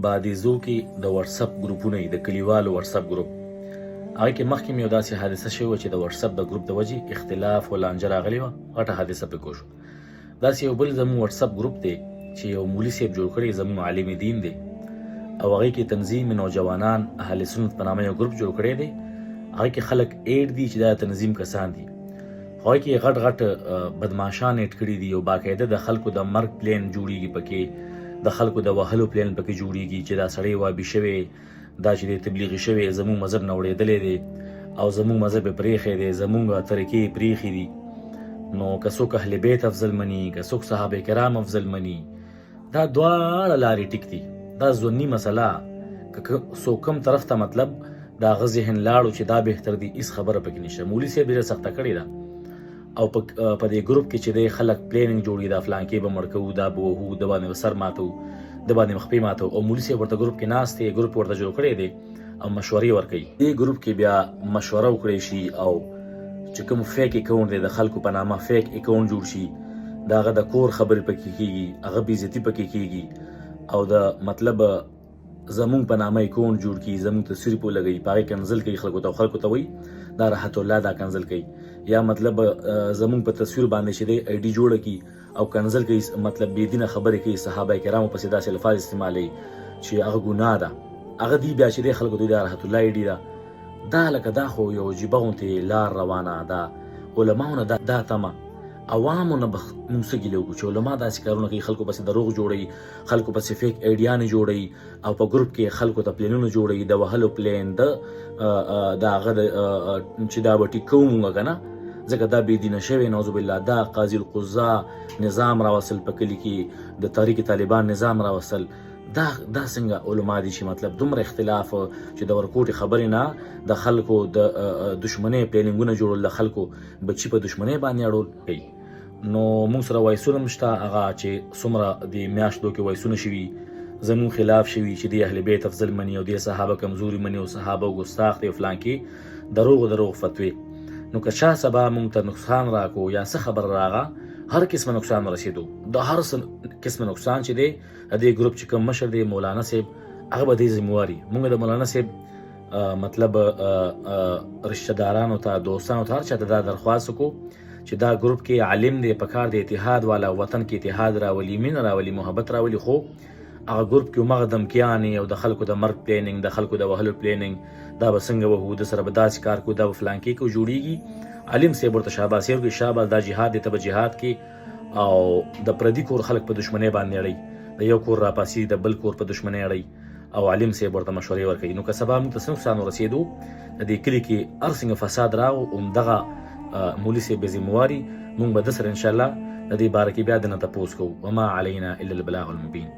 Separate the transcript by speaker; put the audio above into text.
Speaker 1: بادیزو کې د واتس اپ ګروپونه د کلیوالو واتس اپ ګروپ هغه کې مخکې مې یو داسې حادثه شوې وه چې د واتس اپ د ګروپ د وجې اختلاف او لانجه راغلې وه، غټه حادثه پکې وشوه. داسې یو بل زموږ واتس اپ ګروپ دی چې یو مولي صاحب جوړ کړی، زموږ عالم دین دی، او هغې کې تنظیم نوجوانان اهل سنت په نامه یو ګروپ جوړ کړی دی. هغې کې خلک ایډ دي چې دا تنظیم کسان دي. هغې کې غټ غټ بدماشان ایډ کړي دي او باقاعده د خلکو د مرګ پلین جوړېږي پکې، د خلکو د وهلو پلان پکې جوړیږي چې دا سړی وابي شوی، دا چې د تبلیغي شوی زموږ مذهب نه وړېدلی دی او زموږ مذهب یې پرېښی دی، زموږ طریقې یې پرېښي دي. نو که څوک اهل بیت افضل مني، که څوک صحابه کرام افضل مني، دا دواړه لارې ټیک دي. دا ځوني مسله که څوک کوم طرف ته مطلب د هغه ذهن لاړو چې دا بهتر دي، هېڅ خبره پکې نشته. مولي صاحب ډېره سخته کړې ده او په دې ګروپ کې چې دی خلک پلانینګ جوړي، دا فلانکې به مړ کوو، دا به وهو، د باندې به سر ماتو، د باندې مخپې ماتو. او مولي صاحب ورته ګروپ کې ناست دی، ګروپ ورته جوړ کړی دی او مشورې ورکوي. دې ګروپ کې بیا مشوره وکړی شي او چې کوم فیک اکاونټ دی د خلکو په نامه فیک اکاونټ جوړ شي، د هغه د کور خبرې پکې کېږي، هغه بېعزتي پکې کېږي او د مطلب زمونږ په نامه اکاونټ جوړ کړي، زمونږ تصویر پې ولګوي، په هغې کنزل کوي خلکو ته، او خلکو ته وایي دا راحت الله دا کنزل کوي، یا مطلب زمونږ په تصویر باندې چې دی آی ډي جوړه کړي او کنزل کوي، مطلب بېدینه خبرې کوي، صحابه کرامو پسې داسې الفاظ استعمالوي چې هغه ګناه ده. هغه دی بیا چې دی خلکو ته دا راحت الله آی ډي ده. دا لکه دا خو یو عجیبه غوندې لار روانه ده. علماو نه دا تمه، عوامو نه به موږ څه ګیله وکړو چې علما داسې کارونه کوي، خلکو پسې دروغ جوړوي، خلکو پسې فیک ایډیانې جوړوي او په ګروپ کې خلکو ته پلینونه جوړوي، د وهلو پلین، د هغه چې دا به ټیک کوو مونږ که نه، ځکه دا بېدینه شوی نعوذ بالله. دا قاضي القضا نظام راوستل په کلي کې، د تحریک طالبان نظام راوستل، دا څنګه علما دي چې مطلب دومره اختلاف چې د ورکوټې خبرې نه د خلکو د دشمنۍ پلینینګونه جوړول، د خلکو بچي په دشمنۍ باندې اړول کوي. نو موږ سره وایسونه هم شته، هغه چې څومره د میاشتو کې وایسونه شوي زموږ خلاف شوي چې دی اهل بیت افضل مني او دی صحابه کمزوري مني او صحابه ګستاخ دی او فلانکې دروغ فتوې. نو که چا سبا موږ ته نقصان راکو یا څه خبر راغه، هر قسمه نقصان ورسېدو، د هر قسمه نقصان چې دی د دې ګروپ چې کوم مشر دی مولانا صاحب، هغه به دې ذمواري. موږ د مولانا صاحب مطلب رشته دارانو ته، دوستانو ته، هر چا ته دا درخواست وکړو چې دا ګروپ کې عالم دی، پکار دی اتحاد والا، وطن کې اتحاد راولي، مینه راولي، محبت راولي. خو هغه ګروپ کې همغه دمکیانې او د خلکو د مرګ پلینینګ، د خلکو د وهلو پلینینګ، دا به څنګه وهو، د سره به داسې کار کوو، دا به فلانکې کوو جوړېږي. عالم صاحب ورته شاباسي ورکړي، شاباس دا جهاد دی، ته به جهاد کې او د پردي کور خلک په دشمنۍ باندې اړوي، د یو کور راپاسي د بل کور په دشمنۍ اړوي، او عالم صاحب ورته مشورې ورکوي. نو که سبا موږ ته څه نقصان ورسېدو، د دې کلي کې هر څنګه فساد راغو، همدغه مولي صاحب بې ذمواري، موږ به ده سره انشاءالله د دې باره کې بیا د نه تپوس کوو. وما علینا الا البلاغ المبین.